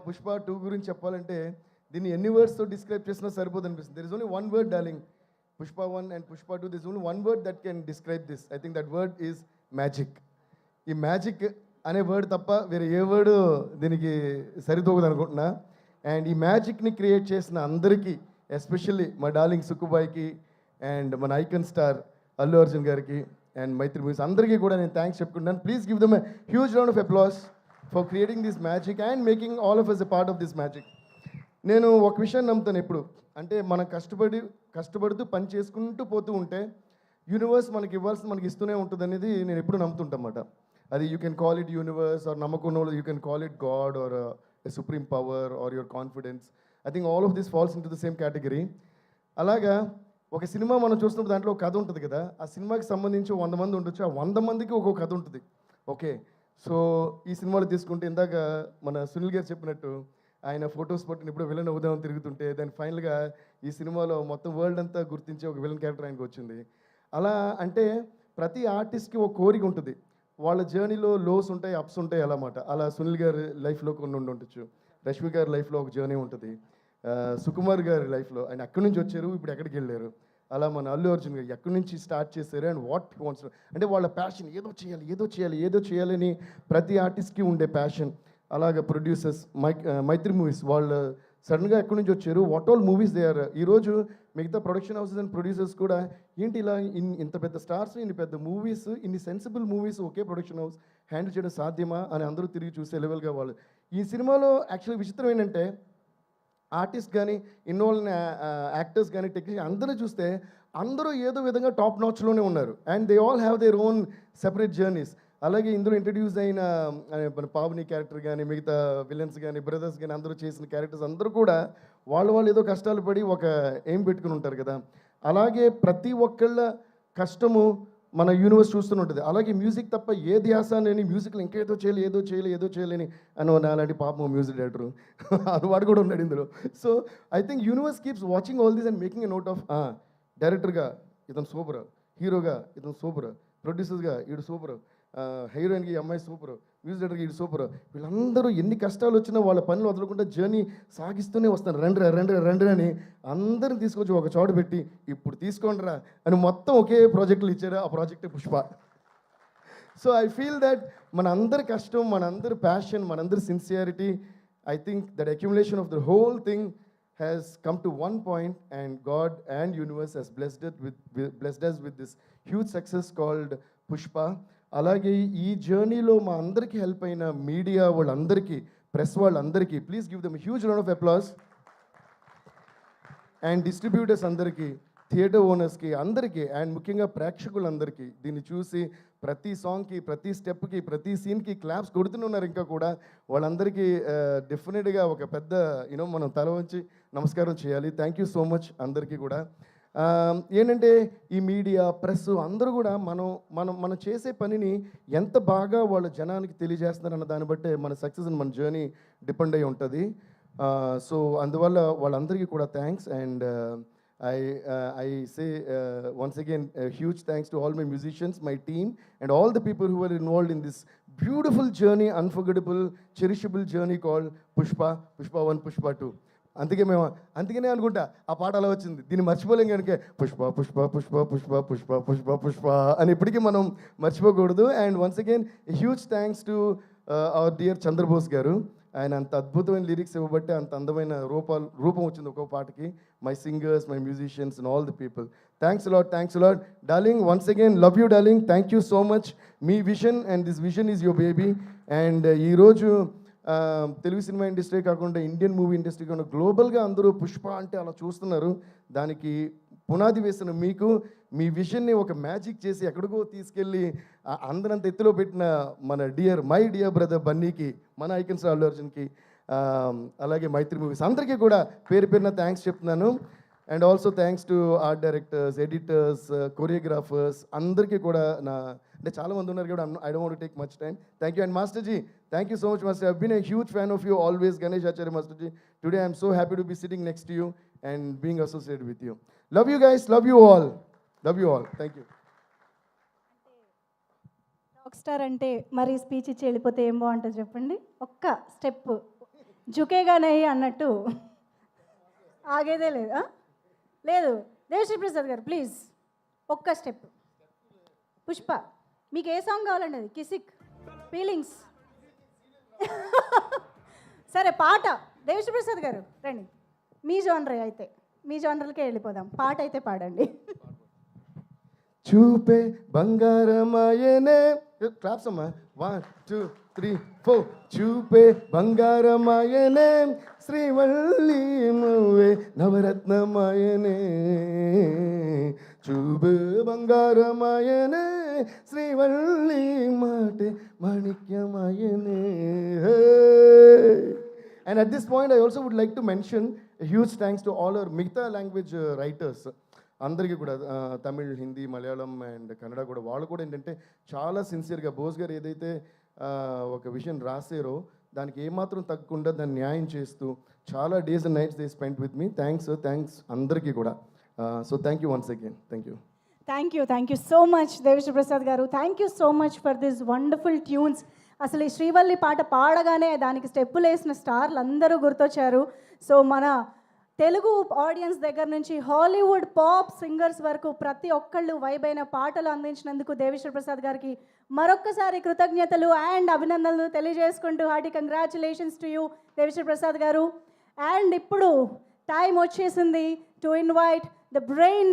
పుష్ప 2 గురించి చెప్పాలంటే దీన్ని ఎన్ని వర్డ్స్తో డిస్క్రైబ్ చేసినా సరిపోదు అనిపిస్తుంది. There is only one word darling. Pushpa 1 and Pushpa 2, this only one word that can describe this. I think that word is magic. ఈ మ్యాజిక్ అనే వర్డ్ తప్ప వేరే ఏ వర్డ్ దీనికి సరితూగదు అనుకుంటున్నా. అండ్ ఈ మ్యాజిక్ని క్రియేట్ చేసిన అందరికీ, ఎస్పెషల్లీ మా డార్లింగ్ సుక్కుబాయ్కి అండ్ మన ఐకన్ స్టార్ అల్లు అర్జున్ గారికి అండ్ మైత్రి మూవీస్ అందరికీ కూడా నేను థ్యాంక్స్ చెప్పుకుంటాను. Please give them a huge round of applause for creating this magic and making all of us a part of this magic. నేను ఒక విషయాన్ని నమ్ముతాను ఎప్పుడు, అంటే మనం కష్టపడుతూ పని చేసుకుంటూ పోతూ ఉంటే యూనివర్స్ మనకి ఇవ్వాల్సింది మనకి ఇస్తూనే ఉంటుంది అనేది నేను ఎప్పుడు నమ్ముతుంటన్నమాట. అది you can call it universe or నమ్మకం, you can call it God or a supreme power or your confidence. I think all of this falls into the same category. అలాగా ఒక సినిమా మనం చూస్తున్నప్పుడు దాంట్లో ఒక కథ ఉంటుంది కదా, ఆ సినిమాకి సంబంధించి 100 మంది ఉండొచ్చు, ఆ 100 మందికి ఒక్కొక్క కథ ఉంటుంది. ఓకే, సో ఈ సినిమాలో తీసుకుంటే ఇందాక మన సునీల్ గారు చెప్పినట్టు ఆయన ఫొటోస్ పట్టిన ఇప్పుడు విలన్ అవుదామని తిరుగుతుంటే దాని ఫైనల్గా ఈ సినిమాలో మొత్తం వరల్డ్ అంతా గుర్తించే ఒక విలన్ క్యారెక్టర్ ఆయనకు వచ్చింది. అలా అంటే ప్రతి ఆర్టిస్ట్కి ఒక కోరిక ఉంటుంది, వాళ్ళ జర్నీలో లోస్ ఉంటాయి, అప్స్ ఉంటాయి అన్నమాట. అలా సునీల్ గారి లైఫ్లో కొన్ని ఉండొచ్చు, రష్మి గారి లైఫ్లో ఒక జర్నీ ఉంటుంది, సుకుమార్ గారి లైఫ్లో ఆయన ఎక్కడి నుంచి వచ్చారు ఇప్పుడు ఎక్కడికి వెళ్ళారు. అలా మన అల్లు అర్జున్ గారు ఎక్కడి నుంచి స్టార్ట్ చేశారు అండ్ వాట్ వాంట్స్, అంటే వాళ్ళ ప్యాషన్ ఏదో చేయాలని ప్రతి ఆర్టిస్ట్కి ఉండే ప్యాషన్. అలాగే ప్రొడ్యూసర్స్ మైత్రి మూవీస్ వాళ్ళు సడన్గా ఎక్కడి నుంచి వచ్చారు, what all movies they are. ఈరోజు మిగతా ప్రొడక్షన్ హౌసెస్ అండ్ ప్రొడ్యూసర్స్ కూడా ఏంటి ఇలా ఇంత పెద్ద స్టార్స్, ఇన్ని పెద్ద మూవీస్, ఇన్ని సెన్సిబుల్ మూవీస్ ఒకే ప్రొడక్షన్ హౌస్ హ్యాండిల్ చేయడం సాధ్యమా అని అందరూ తిరిగి చూసే లెవెల్గా వాళ్ళు. ఈ సినిమాలో యాక్చువల్లీ విచిత్రం ఏంటంటే ఆర్టిస్ట్ కానీ ఇన్వాల్వ్ యాక్టర్స్ కానీ టెక్నీషియన్ అందరూ చూస్తే అందరూ ఏదో విధంగా టాప్ నాచ్లోనే ఉన్నారు and they all have their own separate journeys. అలాగే ఇందులో ఇంట్రడ్యూస్ అయిన మన పావని క్యారెక్టర్ కానీ మిగతా విలన్స్ కానీ బ్రదర్స్ కానీ అందరూ చేసిన క్యారెక్టర్స్ అందరూ కూడా వాళ్ళు ఏదో కష్టాలు పడి ఒక ఎయిమ్ పెట్టుకుని ఉంటారు కదా. అలాగే ప్రతి ఒక్కళ్ళ కష్టము మన యూనివర్స్ చూస్తూనే ఉంటుంది. అలాగే మ్యూజిక్ తప్ప ఏ ధ్యాస లేని మ్యూజిక్లో ఇంకా ఏదో చేయలేని అని అలాంటి పాపం మ్యూజిక్ డైరెక్టరు వాడు కూడా ఉన్నాడు ఇందులో. So I think universe keeps watching all these and making a note of డైరెక్టర్గా ఇతను సూపర్, హీరోగా ఇతను సూపర్, ప్రొడ్యూసర్స్గా ఈడు సూపర్, హీరోయిన్కి ఈ అమ్మాయి సూపర్, మ్యూజిక్ డైరెక్టర్కి ఈడు సూపర్. వీళ్ళందరూ ఎన్ని కష్టాలు వచ్చినా వాళ్ళ పనులు వదలకుండా జర్నీ సాగిస్తూనే వస్తారు. రండి అని అందరిని తీసుకొచ్చి ఒక చోట పెట్టి ఇప్పుడు తీసుకోండిరా అని మొత్తం ఒకే ప్రాజెక్టులు ఇచ్చారు. ఆ ప్రాజెక్టే Pushpa. So I feel that మన అందరి కష్టం, మన అందరి ప్యాషన్, మన అందరి sincerity, I think that accumulation of the whole thing has come to one point and God and universe has blessed us with this huge success called Pushpa. అలాగే ఈ జర్నీలో మా అందరికీ హెల్ప్ అయిన మీడియా వాళ్ళందరికీ, ప్రెస్ వాళ్ళందరికీ please give them huge round of applause. And distributors అందరికీ, theatre ఓనర్స్కి అందరికీ, అండ్ ముఖ్యంగా ప్రేక్షకులందరికీ దీన్ని చూసి ప్రతి సాంగ్కి, ప్రతి స్టెప్కి, ప్రతి సీన్కి క్లాప్స్ కొడుతున్నారు. ఇంకా కూడా వాళ్ళందరికీ డెఫినెట్గా ఒక పెద్ద మనం తల వంచి నమస్కారం చేయాలి. థ్యాంక్ యూ సో మచ్ అందరికీ కూడా. ఏంటంటే ఈ మీడియా, ప్రెస్ అందరూ కూడా మనం చేసే పనిని ఎంత బాగా వాళ్ళ జనానికి తెలియజేస్తున్నారన్న దాన్ని బట్టే మన సక్సెస్ మన జర్నీ డిపెండ్ అయి ఉంటుంది. సో అందువల్ల వాళ్ళందరికీ కూడా thanks. And I say once again a huge thanks to all my musicians, my team, and all the people who were involved in this beautiful journey, unforgettable, cherishable journey called Pushpa 1, Pushpa 2. అందుకనే అనుకుంటా ఆ పాట అలా వచ్చింది. దీన్ని మర్చిపోలేం కనుక పుష్ప పుష్ప పుష్ప పుష్ప పుష్ప పుష్ప పుష్ప అని ఎప్పటికీ మనం మర్చిపోకూడదు. And once again huge thanks to our dear Chandrabose garu. ఆయన అంత అద్భుతమైన లిరిక్స్ ఇవ్వబట్టే అంత అందమైన రూపం వచ్చింది ఒక్కో పాటకి. My singers, my musicians and all the people, thanks a lot darling. Once again love you darling, thank you so much. Me vision and this vision is your baby. And ఈరోజు తెలుగు సినిమా ఇండస్ట్రీ కాకుండా Indian movie industry కాకుండా గ్లోబల్గా అందరూ పుష్ప అంటే అలా చూస్తున్నారు. దానికి పునాది వేసిన మీకు, మీ విజన్ని ఒక మ్యాజిక్ చేసి ఎక్కడికో తీసుకెళ్ళి అందరంత ఎత్తులో పెట్టిన మన మై డియర్ బ్రదర్ బన్నీకి, మన ఐకన్ స్టార్ అల్లు అర్జున్కి, అలాగే మైత్రి మూవీస్ అందరికీ కూడా పేరున థ్యాంక్స్ చెప్తున్నాను. And also thanks to art directors, editors, choreographers అందరికీ కూడా అంటే చాలామంది ఉన్నారు కూడా. I don't want to take much time. Thank you. And master ji, thank you so much master. I been a huge fan of you always, Ganesh Acharya master ji. Today I'm so happy to be sitting next to you and being associated with you. Love you guys, love you all. Thank you. Rock star అంటే మరి speech ఇచ్చి వెళ్ళిపోతే ఏం బాగుంటుంది చెప్పండి. ఒక్క step జుకేగా నయ్యి అన్నట్టు ఆగేదే లేదు లేదు. దేవశ్రీ ప్రసాద్ గారు ప్లీజ్ ఒక్క స్టెప్. పుష్ప మీకు ఏ సాంగ్ కావాలండి? అది కిసిక్, ఫీలింగ్స్. సరే పాట. దేవశ్రీ ప్రసాద్ గారు రండి, మీ జోనరే అయితే, మీ జోనర్లకే వెళ్ళిపోదాం. పాట అయితే పాడండి. చూపే బంగారమాయనే. క్లాప్స్ అమ్మా. 1 2 3 4. చూపే బంగారమాయనే శ్రీవల్లి నువ్వే నవరత్నమాయనే. చూపే బంగారమాయనే శ్రీవల్లి మాటే మాణిక్యమాయనే. And at this point, I also would like to mention a huge thanks to all our మిగతా లాంగ్వేజ్ రైటర్స్ అందరికీ కూడా, తమిళ్, హిందీ, మలయాళం అండ్ కన్నడ కూడా. వాళ్ళు కూడా ఏంటంటే చాలా సిన్సియర్గా బోస్ గారు ఏదైతే ఒక విషయం రాసారో దానికి ఏమాత్రం తగ్గకుండా దాన్ని న్యాయం చేస్తూ చాలా days and nights they spend with me. Thanks అందరికీ కూడా. So thank you once again. Thank you so much Devashri Prasad గారు. Thank you so much for this wonderful tunes. అసలు ఈ శ్రీవల్లి పాట పాడగానే దానికి స్టెప్పులు వేసిన స్టార్లు అందరూ గుర్తొచ్చారు. సో మన తెలుగు ఆడియన్స్ దగ్గర నుంచి హాలీవుడ్ పాప్ సింగర్స్ వరకు ప్రతి ఒక్కళ్ళు వైబైన పాటలు అందించినందుకు దేవిశ్రీ ప్రసాద్ గారికి మరొక్కసారి కృతజ్ఞతలు అండ్ అభినందనలు తెలియజేసుకుంటూ hearty congratulations to you Devi Sri Prasad garu. And ఇప్పుడు టైం వచ్చేసింది టు ఇన్వైట్ ద బ్రెయిన్